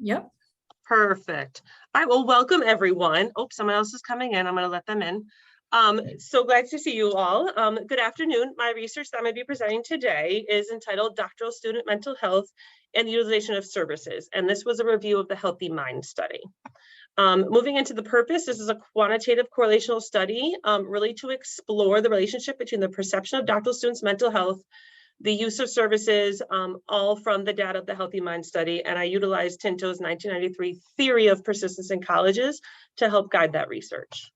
Yep. Perfect. All right, well, welcome everyone. Oh, someone else is coming in. I'm going to let them in. So glad to see you all. Good afternoon. My research that I'm going to be presenting today is entitled Doctoral Student Mental Health and the Utilization of Services. And this was a review of the Healthy Mind study. Moving into the purpose, this is a quantitative correlational study, really to explore the relationship between the perception of doctoral students' mental health, the use of services, all from the data of the Healthy Mind study. And I utilized Tinto's 1993 theory of persistence in colleges to help guide that research.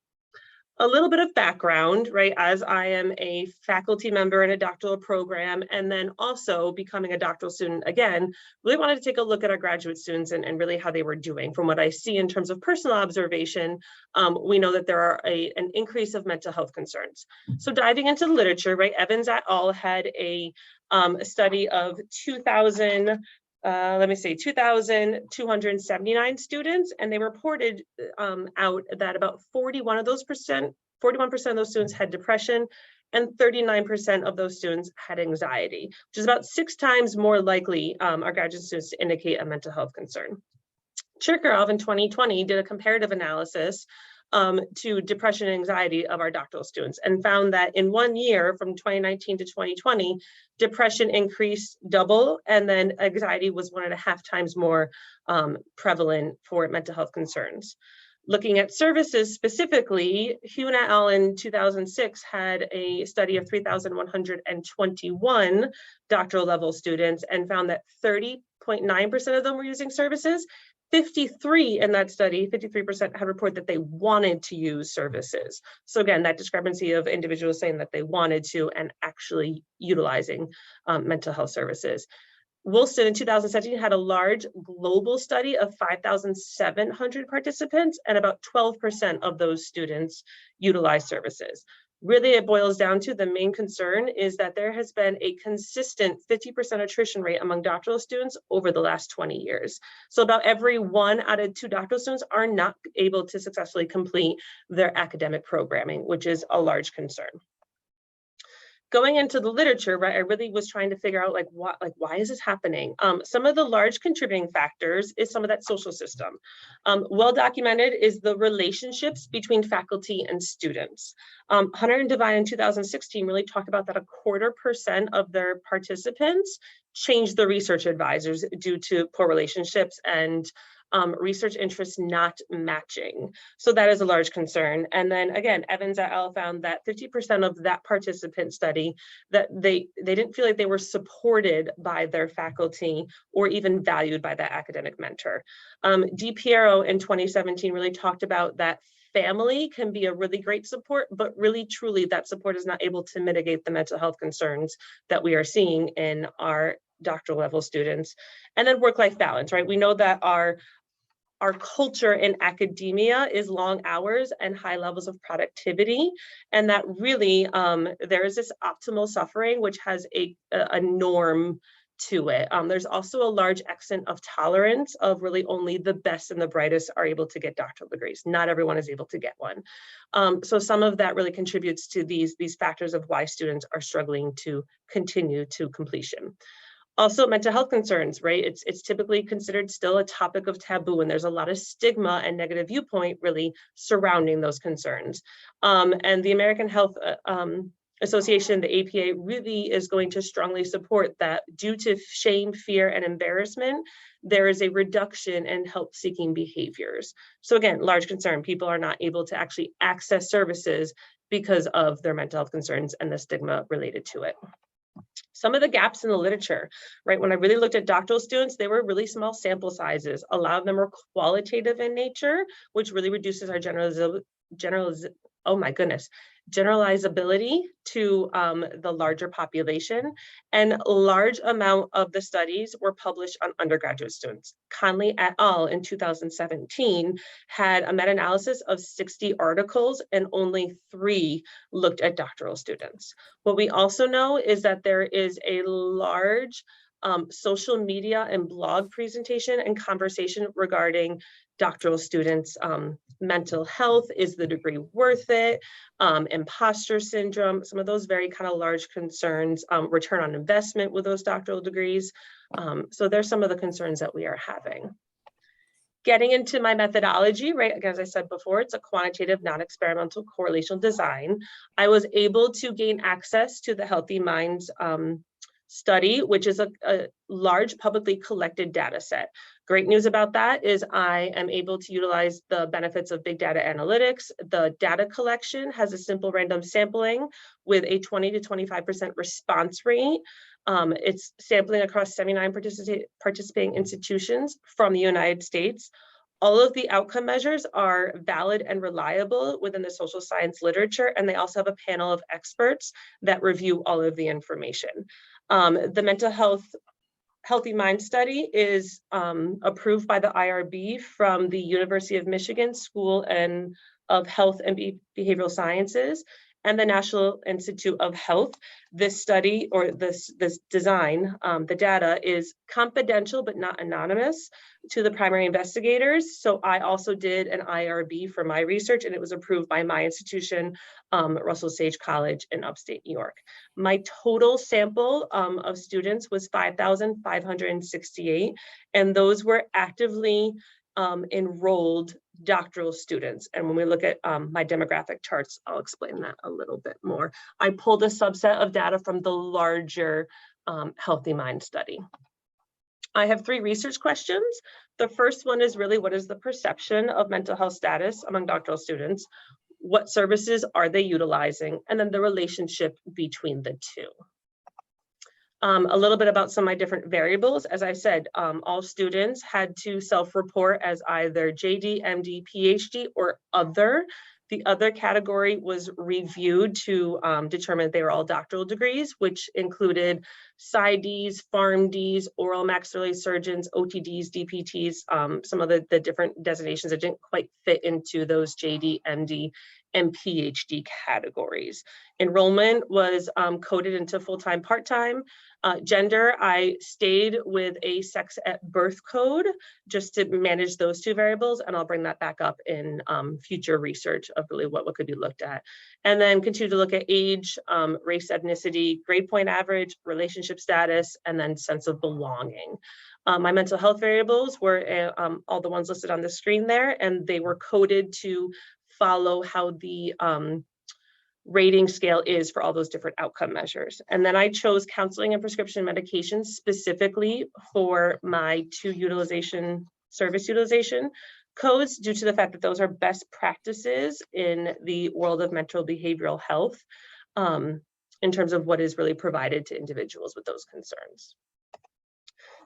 A little bit of background, right? As I am a faculty member in a doctoral program, and then also becoming a doctoral student again, really wanted to take a look at our graduate students and really how they were doing. From what I see in terms of personal observation, we know that there are an increase of mental health concerns. So diving into the literature, right? Evans et al. Had a study of 2,279 students, and they reported out that about 41% of those students had depression, and 39% of those students had anxiety, which is about 6 times more likely our graduate students to indicate a mental health concern. Chirkarov in 2020 did a comparative analysis to depression and anxiety of our doctoral students and found that in 1 year, from 2019 to 2020, depression increased double, and then anxiety was 1.5 times more prevalent for mental health concerns. Looking at services specifically, Hune et al. In 2006 had a study of 3,121 doctoral level students and found that 30.9% of them were using services. 53 in that study, 53% had reported that they wanted to use services. So again, that discrepancy of individuals saying that they wanted to and actually utilizing mental health services. Wilson in 2017 had a large global study of 5,700 participants, and about 12% of those students utilized services. Really, it boils down to the main concern is that there has been a consistent 50% attrition rate among doctoral students over the last 20 years. So about every 1 out of 2 doctoral students are not able to successfully complete their academic programming, which is a large concern. Going into the literature, right, I really was trying to figure out why is this happening? Some of the large contributing factors is some of that social system. Well documented is the relationships between faculty and students. Hunter and Devine in 2016 really talked about that 0.25% of their participants changed the research advisors due to poor relationships and research interests not matching. So that is a large concern. And then again, Evans et al. Found that 50% of that participant study that they didn't feel like they were supported by their faculty or even valued by that academic mentor. DiPiero in 2017 really talked about that family can be a really great support, but really truly that support is not able to mitigate the mental health concerns that we are seeing in our doctoral level students. And then work-life balance, right? We know that our culture in academia is long hours and high levels of productivity, and that really there is this optimal suffering, which has a norm to it. There's also a large extent of tolerance of really only the best and the brightest are able to get doctoral degrees. Not everyone is able to get one. So some of that really contributes to these factors of why students are struggling to continue to completion. Also, mental health concerns, right? It's typically considered still a topic of taboo, and there's a lot of stigma and negative viewpoint really surrounding those concerns. And the American Health Association, the APA, really is going to strongly support that due to shame, fear, and embarrassment, there is a reduction in help-seeking behaviors. So again, large concern, people are not able to actually access services because of their mental health concerns and the stigma related to it. Some of the gaps in the literature, right? When I really looked at doctoral students, they were really small sample sizes. A lot of them are qualitative in nature, which really reduces our generalizability to the larger population. And large amount of the studies were published on undergraduate students. Conley et al. In 2017 had a meta-analysis of 60 articles and only 3 looked at doctoral students. What we also know is that there is a large social media and blog presentation and conversation regarding doctoral students' mental health. Is the degree worth it? Imposter syndrome, some of those very kind of large concerns, return on investment with those doctoral degrees. So there's some of the concerns that we are having. Getting into my methodology, right, as I said before, it's a quantitative, non-experimental correlational design. I was able to gain access to the Healthy Minds study, which is a large publicly collected data set. Great news about that is I am able to utilize the benefits of big data analytics. The data collection has a simple random sampling with a 20 to 25% response rate. It's sampling across 79 participating institutions from the United States. All of the outcome measures are valid and reliable within the social science literature, and they also have a panel of experts that review all of the information. The mental health Healthy Mind study is approved by the IRB from the University of Michigan School of Health and Behavioral Sciences and the National Institute of Health. This study, or this design, the data is confidential but not anonymous to the primary investigators. So I also did an IRB for my research, and it was approved by my institution, Russell Sage College in upstate New York. My total sample of students was 5,568, and those were actively enrolled doctoral students. And when we look at my demographic charts, I'll explain that a little bit more. I pulled a subset of data from the larger Healthy Mind study. I have 3 research questions. The first one is really, what is the perception of mental health status among doctoral students? What services are they utilizing? And then the relationship between the two. A little bit about some of my different variables. As I said, all students had to self-report as either JD, MD, PhD, or other. The other category was reviewed to determine they were all doctoral degrees, which included PsyDs, PharmDs, oral maxillary surgeons, OTDs, DPTs, some of the different designations that didn't quite fit into those JD, MD, and PhD categories. Enrollment was coded into full-time, part-time. Gender, I stayed with a sex at birth code just to manage those 2 variables, and I'll bring that back up in future research of really what could be looked at. And then continue to look at age, race, ethnicity, grade point average, relationship status, and then sense of belonging. My mental health variables were all the ones listed on the screen there, and they were coded to follow how the rating scale is for all those different outcome measures. And then I chose counseling and prescription medications specifically for my 2 service utilization codes, due to the fact that those are best practices in the world of mental behavioral health in terms of what is really provided to individuals with those concerns.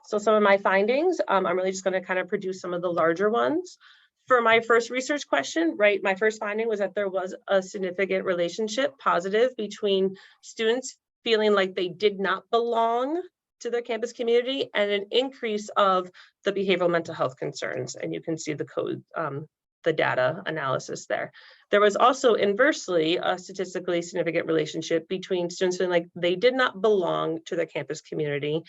So some of my findings, I'm really just going to kind of produce some of the larger ones. For my first research question, right, my first finding was that there was a significant relationship, positive, between students feeling like they did not belong to their campus community and an increase of the behavioral mental health concerns. And you can see the code, the data analysis there. There was also inversely a statistically significant relationship between students feeling like they did not belong to their campus community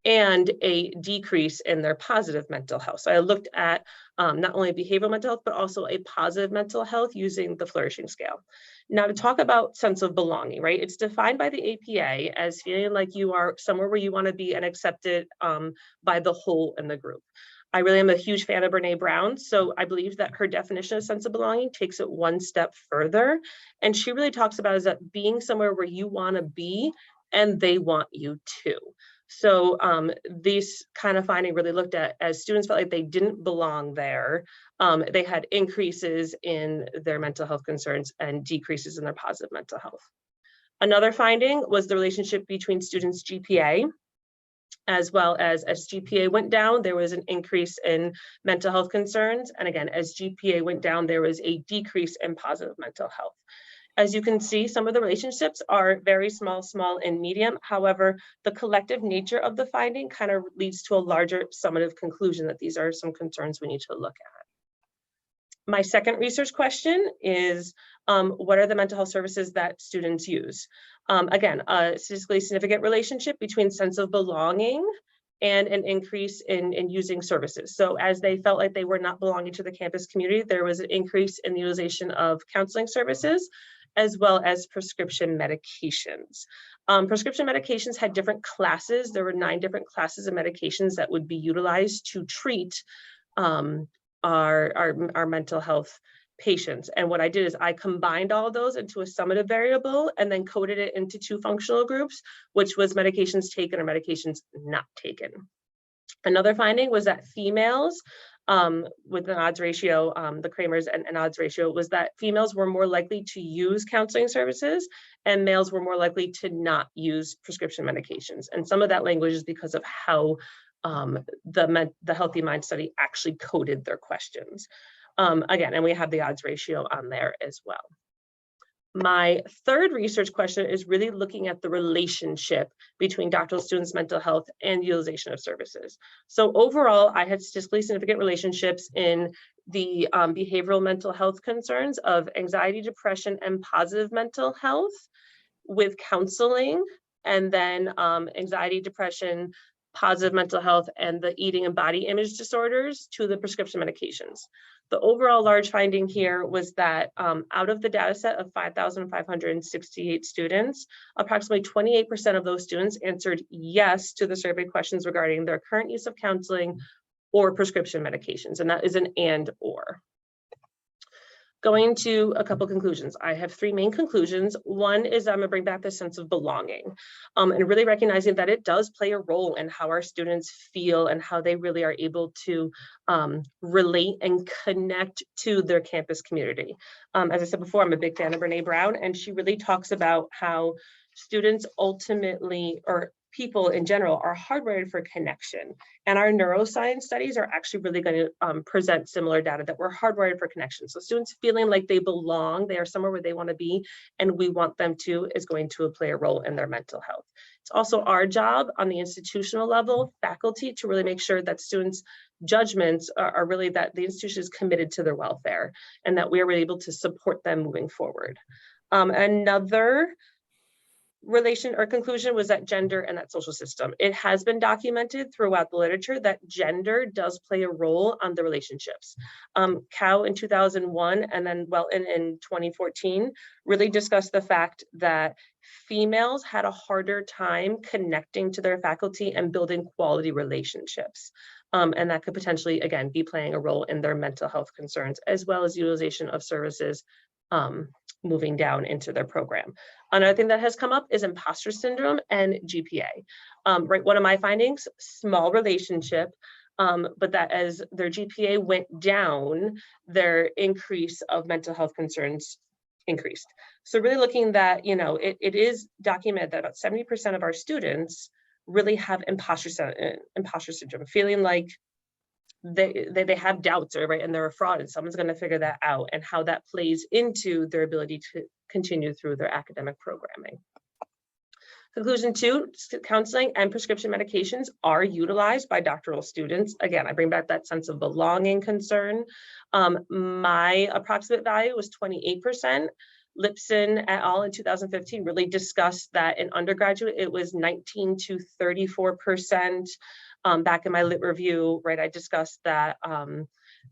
and a decrease in their positive mental health. So I looked at not only behavioral mental health, but also a positive mental health using the flourishing scale. Now, to talk about sense of belonging, right? It's defined by the APA as feeling like you are somewhere where you want to be and accepted by the whole in the group. I really am a huge fan of Brene Brown, so I believe that her definition of sense of belonging takes it one step further. And she really talks about is that being somewhere where you want to be and they want you to. So these kind of finding really looked at as students felt like they didn't belong there. They had increases in their mental health concerns and decreases in their positive mental health. Another finding was the relationship between students' GPA, as well as GPA went down, there was an increase in mental health concerns. And again, as GPA went down, there was a decrease in positive mental health. As you can see, some of the relationships are very small, and medium. However, the collective nature of the finding kind of leads to a larger summative conclusion that these are some concerns we need to look at. My second research question is, what are the mental health services that students use? Again, a statistically significant relationship between sense of belonging and an increase in using services. So as they felt like they were not belonging to the campus community, there was an increase in the utilization of counseling services, as well as prescription medications. Prescription medications had different classes. There were 9 different classes of medications that would be utilized to treat our mental health patients. And what I did is I combined all of those into a summative variable and then coded it into 2 functional groups, which was medications taken or medications not taken. Another finding was that females with an odds ratio, the Kramer's and odds ratio, was that females were more likely to use counseling services and males were more likely to not use prescription medications. And some of that language is because of how the Healthy Mind study actually coded their questions. Again, and we have the odds ratio on there as well. My third research question is really looking at the relationship between doctoral students' mental health and utilization of services. So overall, I had statistically significant relationships in the behavioral mental health concerns of anxiety, depression, and positive mental health with counseling, and then anxiety, depression, positive mental health, and the eating and body image disorders to the prescription medications. The overall large finding here was that out of the data set of 5,568 students, approximately 28% of those students answered yes to the survey questions regarding their current use of counseling or prescription medications, and that is an and/or. Going to a couple conclusions. I have 3 main conclusions. One is I'm gonna bring back the sense of belonging and really recognizing that it does play a role in how our students feel and how they really are able to relate and connect to their campus community. As I said before, I'm a big fan of Brene Brown, and she really talks about how students ultimately, or people in general, are hardwired for connection. And our neuroscience studies are actually really going to present similar data that we're hardwired for connection. So students feeling like they belong, they are somewhere where they want to be, and we want them to, is going to play a role in their mental health. It's also our job on the institutional level, faculty, to really make sure that students' judgments are really that the institution is committed to their welfare and that we are really able to support them moving forward. Another relation or conclusion was that gender and that social system. It has been documented throughout the literature that gender does play a role on the relationships. Cow in 2001 and then Welton in 2014 really discussed the fact that females had a harder time connecting to their faculty and building quality relationships. And that could potentially, again, be playing a role in their mental health concerns, as well as utilization of services moving down into their program. Another thing that has come up is imposter syndrome and GPA. Right, one of my findings, small relationship, but that as their GPA went down, their increase of mental health concerns increased. So really looking that, you know, it is documented that about 70% of our students really have imposter syndrome, feeling like they have doubts, right, and they're a fraud, and someone's going to figure that out, and how that plays into their ability to continue through their academic programming. Conclusion 2, counseling and prescription medications are utilized by doctoral students. Again, I bring back that sense of belonging concern. My approximate value was 28%. Lipson et al. In 2015 really discussed that in undergraduate, it was 19 to 34%. Back in my lit review, right, I discussed that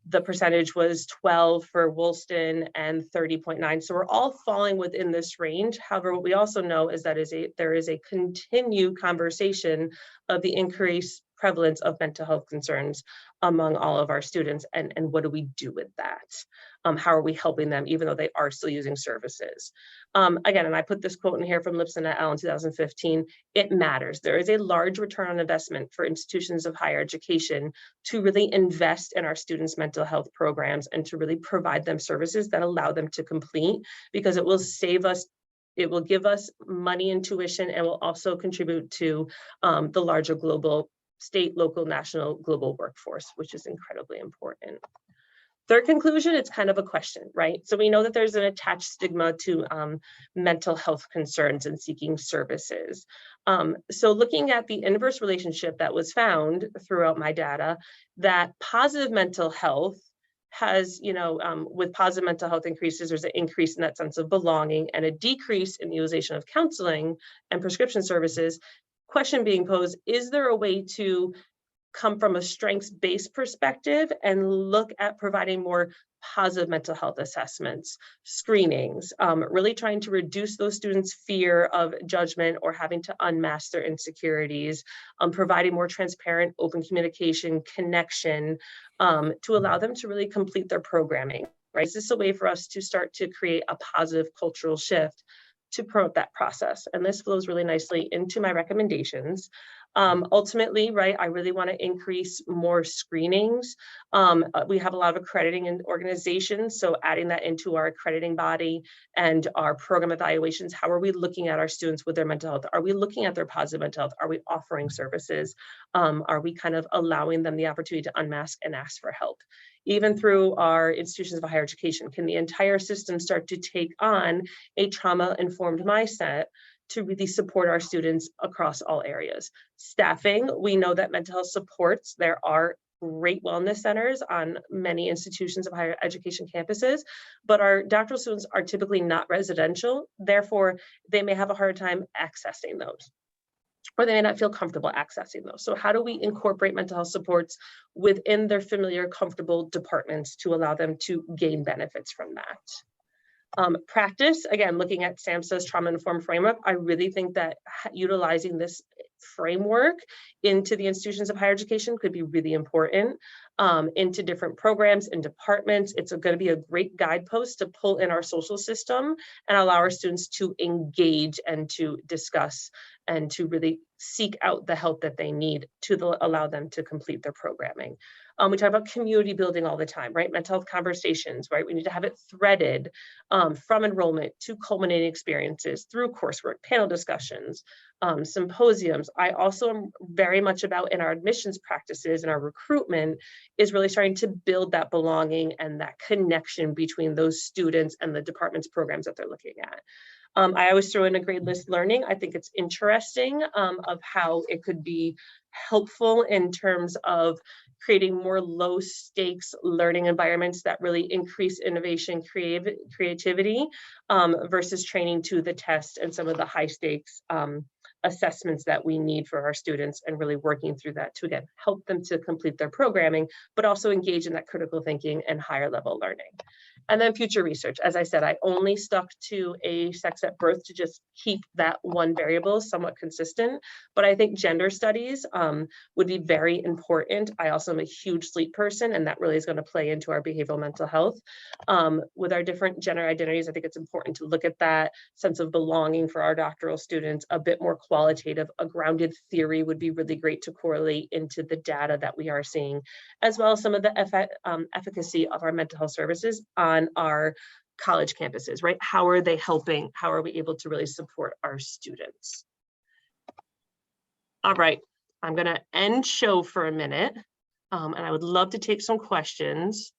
the percentage was 12 for Woolston and 30.9. So we're all falling within this range. However, what we also know is that there is a continued conversation of the increased prevalence of mental health concerns among all of our students, and what do we do with that? How are we helping them, even though they are still using services? Again, and I put this quote in here from Lipson et al. In 2015, it matters. There is a large return on investment for institutions of higher education to really invest in our students' mental health programs and to really provide them services that allow them to complete, because it will save us. It will give us money and tuition, and will also contribute to the larger global, state, local, national, global workforce, which is incredibly important. Third conclusion, it's kind of a question, right? So we know that there's an attached stigma to mental health concerns and seeking services. So looking at the inverse relationship that was found throughout my data, that positive mental health has, you know, with positive mental health increases, there's an increase in that sense of belonging and a decrease in the utilization of counseling and prescription services. Question being posed, is there a way to come from a strengths-based perspective and look at providing more positive mental health assessments, screenings, really trying to reduce those students' fear of judgment or having to unmask their insecurities, providing more transparent, open communication, connection, to allow them to really complete their programming, right? Is this a way for us to start to create a positive cultural shift to promote that process? And this flows really nicely into my recommendations. Ultimately, right, I really want to increase more screenings. We have a lot of accrediting in organizations, so adding that into our accrediting body and our program evaluations. How are we looking at our students with their mental health? Are we looking at their positive mental health? Are we offering services? Are we kind of allowing them the opportunity to unmask and ask for help? Even through our institutions of higher education, can the entire system start to take on a trauma-informed mindset to really support our students across all areas? Staffing, we know that mental health supports, there are great wellness centers on many institutions of higher education campuses, but our doctoral students are typically not residential, therefore they may have a hard time accessing those, or they may not feel comfortable accessing those. So how do we incorporate mental health supports within their familiar, comfortable departments to allow them to gain benefits from that? Practice, again, looking at SAMHSA's trauma-informed framework, I really think that utilizing this framework into the institutions of higher education could be really important, into different programs and departments. It's going to be a great guidepost to pull in our social system and allow our students to engage and to discuss and to really seek out the help that they need to allow them to complete their programming. We talk about community building all the time, right? Mental health conversations, right? We need to have it threaded from enrollment to culminating experiences through coursework, panel discussions, symposiums. I also am very much about in our admissions practices and our recruitment is really starting to build that belonging and that connection between those students and the department's programs that they're looking at. I always throw in a grade list learning. I think it's interesting of how it could be helpful in terms of creating more low stakes learning environments that really increase innovation, creativity versus training to the test and some of the high stakes assessments that we need for our students, and really working through that to, again, help them to complete their programming, but also engage in that critical thinking and higher level learning. And then future research. As I said, I only stuck to a sex at birth to just keep that one variable somewhat consistent, but I think gender studies would be very important. I also am a huge sleep person, and that really is going to play into our behavioral mental health. With our different gender identities, I think it's important to look at that sense of belonging for our doctoral students, a bit more qualitative. A grounded theory would be really great to correlate into the data that we are seeing, as well as some of the efficacy of our mental health services on our college campuses, right? How are they helping? How are we able to really support our students? All right, I'm gonna end show for a minute, and I would love to take some questions.